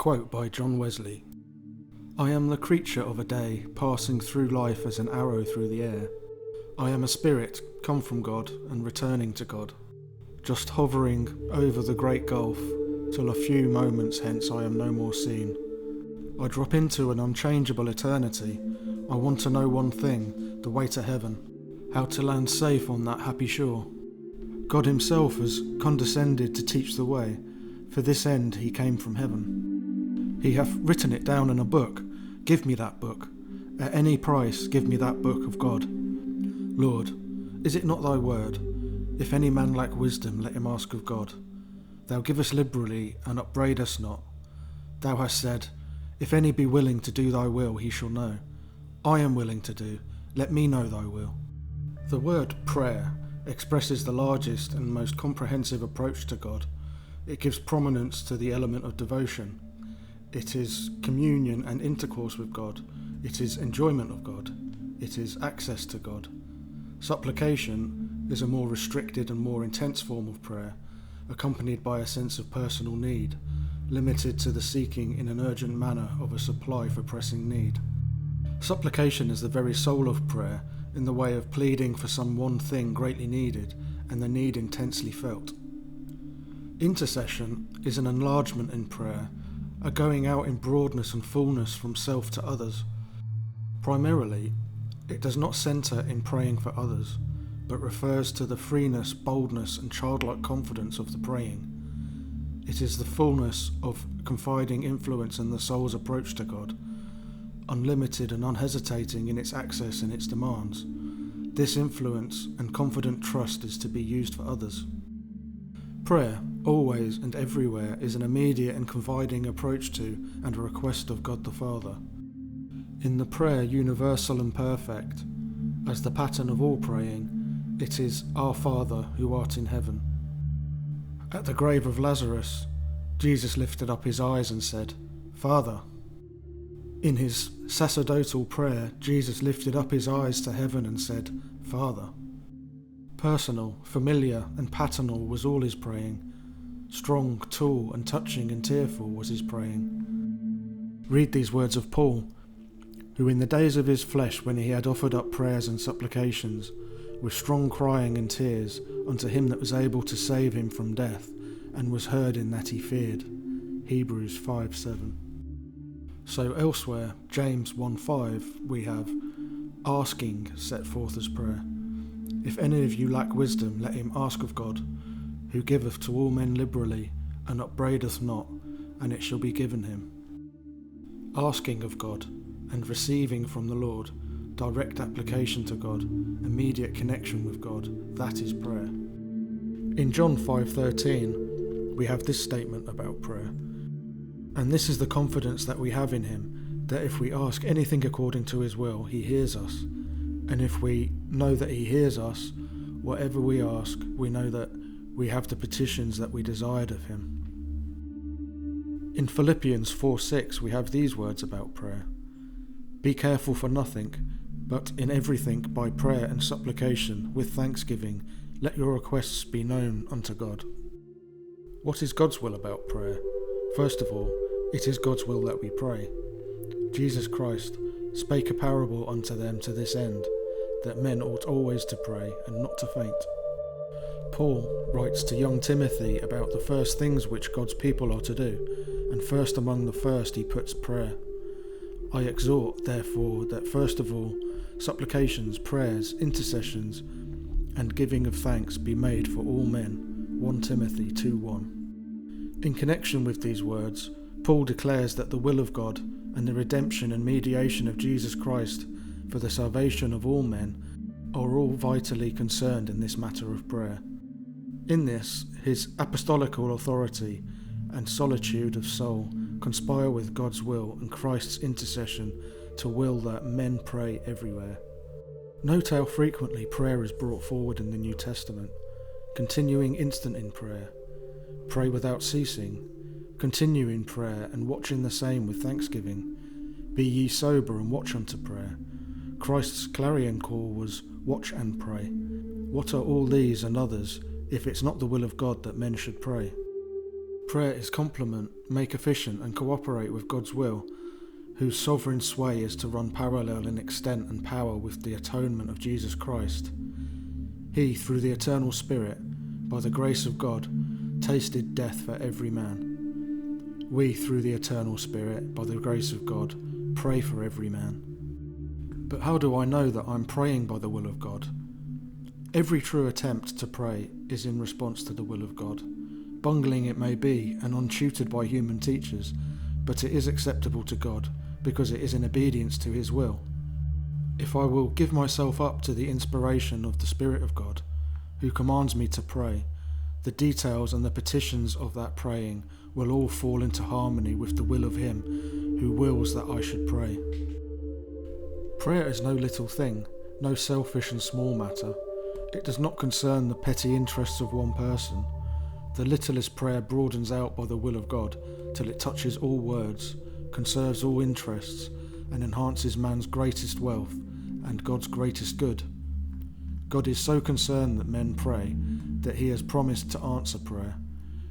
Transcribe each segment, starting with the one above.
Quote by John Wesley. I am the creature of a day, passing through life as an arrow through the air. I am a spirit, come from God and returning to God, just hovering over the great gulf, till a few moments hence I am no more seen. I drop into an unchangeable eternity. I want to know one thing, the way to heaven, how to land safe on that happy shore. God himself has condescended to teach the way, for this end he came from heaven. He hath written it down in a book. Give me that book. At any price give me that book of God. Lord, is it not thy word? If any man lack wisdom, let him ask of God. Thou givest liberally, and upbraid us not. Thou hast said, if any be willing to do thy will, he shall know. I am willing to do, let me know thy will. The word prayer expresses the largest and most comprehensive approach to God. It gives prominence to the element of devotion. It is communion and intercourse with God. It is enjoyment of God. It is access to God. Supplication is a more restricted and more intense form of prayer, accompanied by a sense of personal need, limited to the seeking in an urgent manner of a supply for pressing need. Supplication is the very soul of prayer, in the way of pleading for some one thing greatly needed and the need intensely felt. Intercession is an enlargement in prayer, a going out in broadness and fullness from self to others. Primarily, it does not centre in praying for others, but refers to the freeness, boldness and childlike confidence of the praying. It is the fullness of confiding influence in the soul's approach to God, unlimited and unhesitating in its access and its demands. This influence and confident trust is to be used for others. Prayer, always and everywhere, is an immediate and confiding approach to and a request of God the Father. In the prayer universal and perfect, as the pattern of all praying, it is Our Father who art in heaven. At the grave of Lazarus, Jesus lifted up his eyes and said, Father. In his sacerdotal prayer, Jesus lifted up his eyes to heaven and said, Father. Personal, familiar and paternal was all his praying. Strong, tall and touching and tearful was his praying. Read these words of Paul, who in the days of his flesh, when he had offered up prayers and supplications, with strong crying and tears, unto him that was able to save him from death, and was heard in that he feared. Hebrews 5:7. So elsewhere, James 1:5, we have asking set forth as prayer. If any of you lack wisdom, let him ask of God, who giveth to all men liberally, and upbraideth not, and it shall be given him. Asking of God, and receiving from the Lord, direct application to God, immediate connection with God, that is prayer. In John 5:13, we have this statement about prayer. And this is the confidence that we have in him, that if we ask anything according to his will, he hears us. And if we know that he hears us, whatever we ask, we know that we have the petitions that we desired of him. In Philippians 4:6, we have these words about prayer. Be careful for nothing, but in everything by prayer and supplication, with thanksgiving, let your requests be known unto God. What is God's will about prayer? First of all, it is God's will that we pray. Jesus Christ spake a parable unto them to this end, that men ought always to pray and not to faint. Paul writes to young Timothy about the first things which God's people are to do, and first among the first he puts prayer. I exhort, therefore, that first of all, supplications, prayers, intercessions, and giving of thanks be made for all men. 1 Timothy 2:1. In connection with these words, Paul declares that the will of God and the redemption and mediation of Jesus Christ for the salvation of all men are all vitally concerned in this matter of prayer. In this, his apostolical authority and solitude of soul conspire with God's will and Christ's intercession to will that men pray everywhere. Note how frequently prayer is brought forward in the New Testament. Continuing instant in prayer, pray without ceasing, continue in prayer and watch in the same with thanksgiving. Be ye sober and watch unto prayer. Christ's clarion call was watch and pray. What are all these and others if it's not the will of God that men should pray? Prayer is complement, make efficient and cooperate with God's will, whose sovereign sway is to run parallel in extent and power with the atonement of Jesus Christ. He, through the eternal Spirit, by the grace of God, tasted death for every man. We, through the eternal Spirit, by the grace of God, pray for every man. But how do I know that I'm praying by the will of God? Every true attempt to pray is in response to the will of God. Bungling it may be, and untutored by human teachers, but it is acceptable to God, because it is in obedience to his will. If I will give myself up to the inspiration of the Spirit of God, who commands me to pray, the details and the petitions of that praying will all fall into harmony with the will of him who wills that I should pray. Prayer is no little thing, no selfish and small matter. It does not concern the petty interests of one person. The littlest prayer broadens out by the will of God till it touches all words, conserves all interests, and enhances man's greatest wealth and God's greatest good. God is so concerned that men pray that he has promised to answer prayer.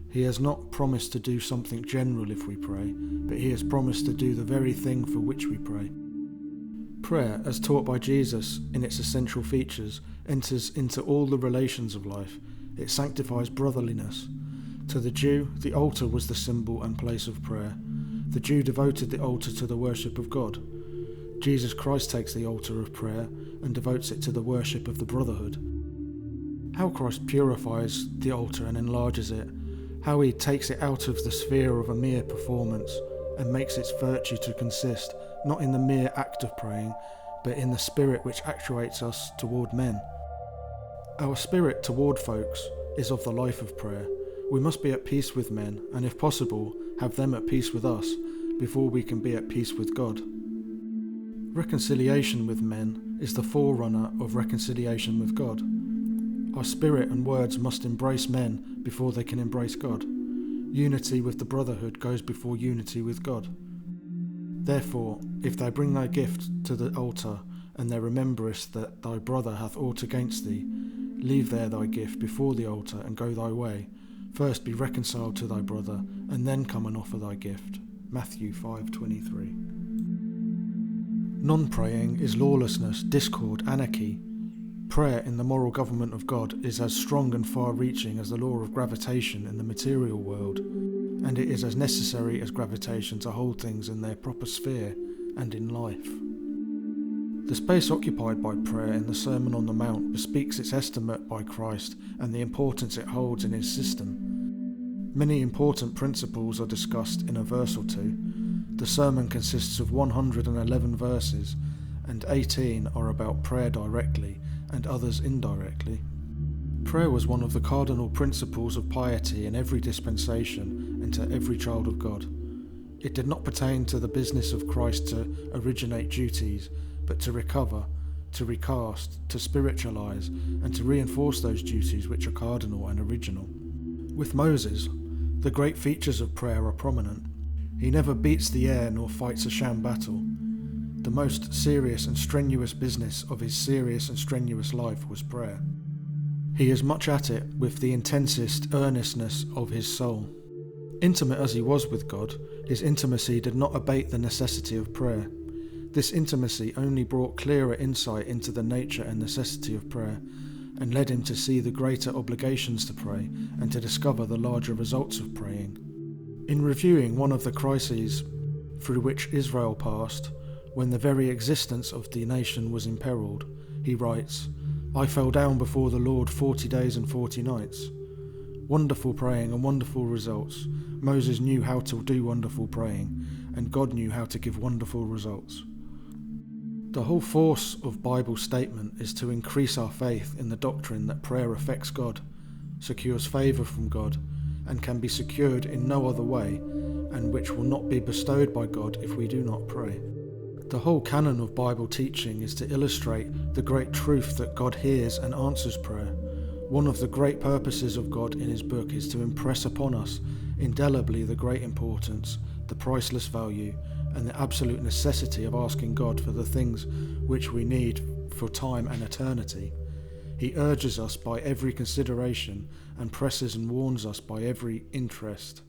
He has not promised to do something general if we pray, but he has promised to do the very thing for which we pray. Prayer, as taught by Jesus in its essential features, enters into all the relations of life. It sanctifies brotherliness. To the Jew, the altar was the symbol and place of prayer. The Jew devoted the altar to the worship of God. Jesus Christ takes the altar of prayer and devotes it to the worship of the brotherhood. How Christ purifies the altar and enlarges it, how he takes it out of the sphere of a mere performance and makes its virtue to consist not in the mere act of praying, but in the spirit which actuates us toward men. Our spirit toward folks is of the life of prayer. We must be at peace with men, and if possible, have them at peace with us, before we can be at peace with God. Reconciliation with men is the forerunner of reconciliation with God. Our spirit and words must embrace men before they can embrace God. Unity with the brotherhood goes before unity with God. Therefore, if thou bring thy gift to the altar, and thou rememberest that thy brother hath aught against thee, leave there thy gift before the altar, and go thy way. First be reconciled to thy brother, and then come and offer thy gift. Matthew 5:23. Non-praying is lawlessness, discord, anarchy. Prayer in the moral government of God is as strong and far-reaching as the law of gravitation in the material world, and it is as necessary as gravitation to hold things in their proper sphere and in life. The space occupied by prayer in the Sermon on the Mount bespeaks its estimate by Christ and the importance it holds in his system. Many important principles are discussed in a verse or two. The sermon consists of 111 verses, and 18 are about prayer directly and others indirectly. Prayer was one of the cardinal principles of piety in every dispensation and to every child of God. It did not pertain to the business of Christ to originate duties, but to recover, to recast, to spiritualize, and to reinforce those duties which are cardinal and original. With Moses, the great features of prayer are prominent. He never beats the air nor fights a sham battle. The most serious and strenuous business of his serious and strenuous life was prayer. He is much at it with the intensest earnestness of his soul. Intimate as he was with God, his intimacy did not abate the necessity of prayer. This intimacy only brought clearer insight into the nature and necessity of prayer, and led him to see the greater obligations to pray and to discover the larger results of praying. In reviewing one of the crises through which Israel passed, when the very existence of the nation was imperiled, he writes, "I fell down before the Lord 40 days and 40 nights. Wonderful praying and wonderful results. Moses knew how to do wonderful praying, and God knew how to give wonderful results. The whole force of Bible statement is to increase our faith in the doctrine that prayer affects God, secures favour from God, and can be secured in no other way, and which will not be bestowed by God if we do not pray. The whole canon of Bible teaching is to illustrate the great truth that God hears and answers prayer. One of the great purposes of God in his book is to impress upon us indelibly the great importance, the priceless value, and the absolute necessity of asking God for the things which we need for time and eternity. He urges us by every consideration and presses and warns us by every interest.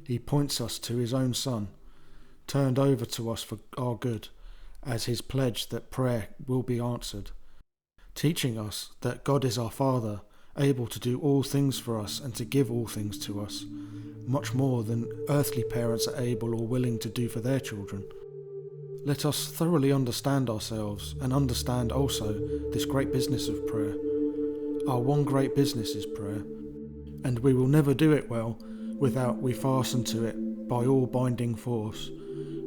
He points us to his own Son, turned over to us for our good, as his pledge that prayer will be answered, teaching us that God is our Father, able to do all things for us and to give all things to us, much more than earthly parents are able or willing to do for their children. Let us thoroughly understand ourselves and understand also this great business of prayer. Our one great business is prayer, and we will never do it well without we fasten to it by all binding force.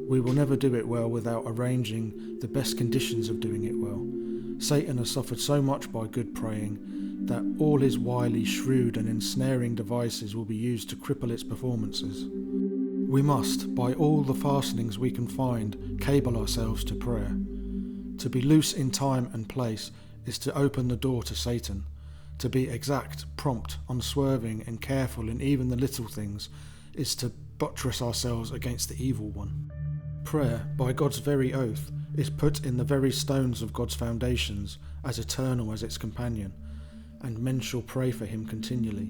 We will never do it well without arranging the best conditions of doing it well. Satan has suffered so much by good praying that all his wily, shrewd and ensnaring devices will be used to cripple its performances. We must, by all the fastenings we can find, cable ourselves to prayer. To be loose in time and place is to open the door to Satan. To be exact, prompt, unswerving and careful in even the little things is to buttress ourselves against the evil one. Prayer, by God's very oath, is put in the very stones of God's foundations, as eternal as its companion, and men shall pray for him continually.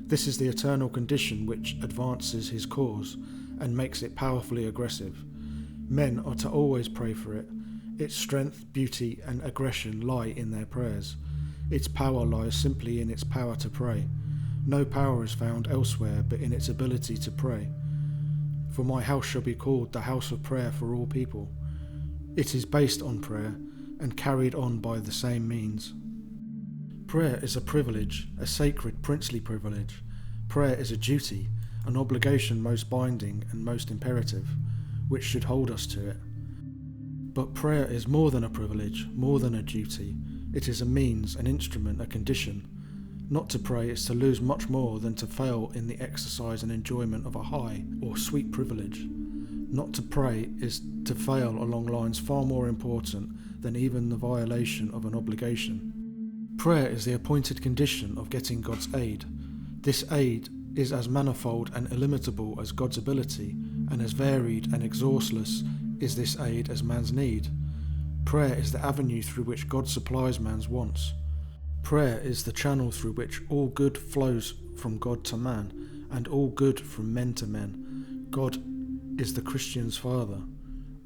This is the eternal condition which advances his cause and makes it powerfully aggressive. Men are to always pray for it. Its strength, beauty and aggression lie in their prayers. Its power lies simply in its power to pray. No power is found elsewhere but in its ability to pray. For my house shall be called the house of prayer for all people. It is based on prayer and carried on by the same means. Prayer is a privilege, a sacred princely privilege. Prayer is a duty, an obligation most binding and most imperative, which should hold us to it. But prayer is more than a privilege, more than a duty. It is a means, an instrument, a condition. Not to pray is to lose much more than to fail in the exercise and enjoyment of a high or sweet privilege. Not to pray is to fail along lines far more important than even the violation of an obligation. Prayer is the appointed condition of getting God's aid. This aid is as manifold and illimitable as God's ability, and as varied and exhaustless is this aid as man's need. Prayer is the avenue through which God supplies man's wants. Prayer is the channel through which all good flows from God to man, and all good from men to men. God is the Christian's father.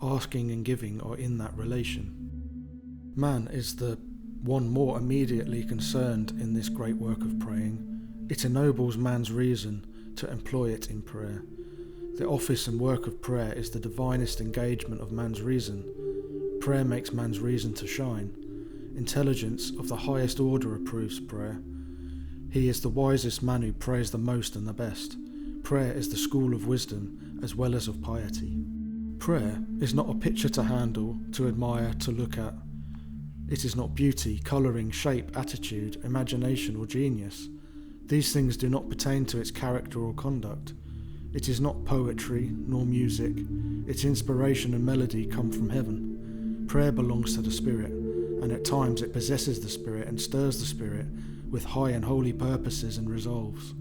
Asking and giving are in that relation. Man is the one more immediately concerned in this great work of praying. It ennobles man's reason to employ it in prayer. The office and work of prayer is the divinest engagement of man's reason. Prayer makes man's reason to shine. Intelligence of the highest order approves prayer. He is the wisest man who prays the most and the best. Prayer is the school of wisdom as well as of piety. Prayer is not a picture to handle, to admire, to look at. It is not beauty, colouring, shape, attitude, imagination or genius. These things do not pertain to its character or conduct. It is not poetry nor music. Its inspiration and melody come from heaven. Prayer belongs to the Spirit, and at times it possesses the Spirit and stirs the Spirit with high and holy purposes and resolves.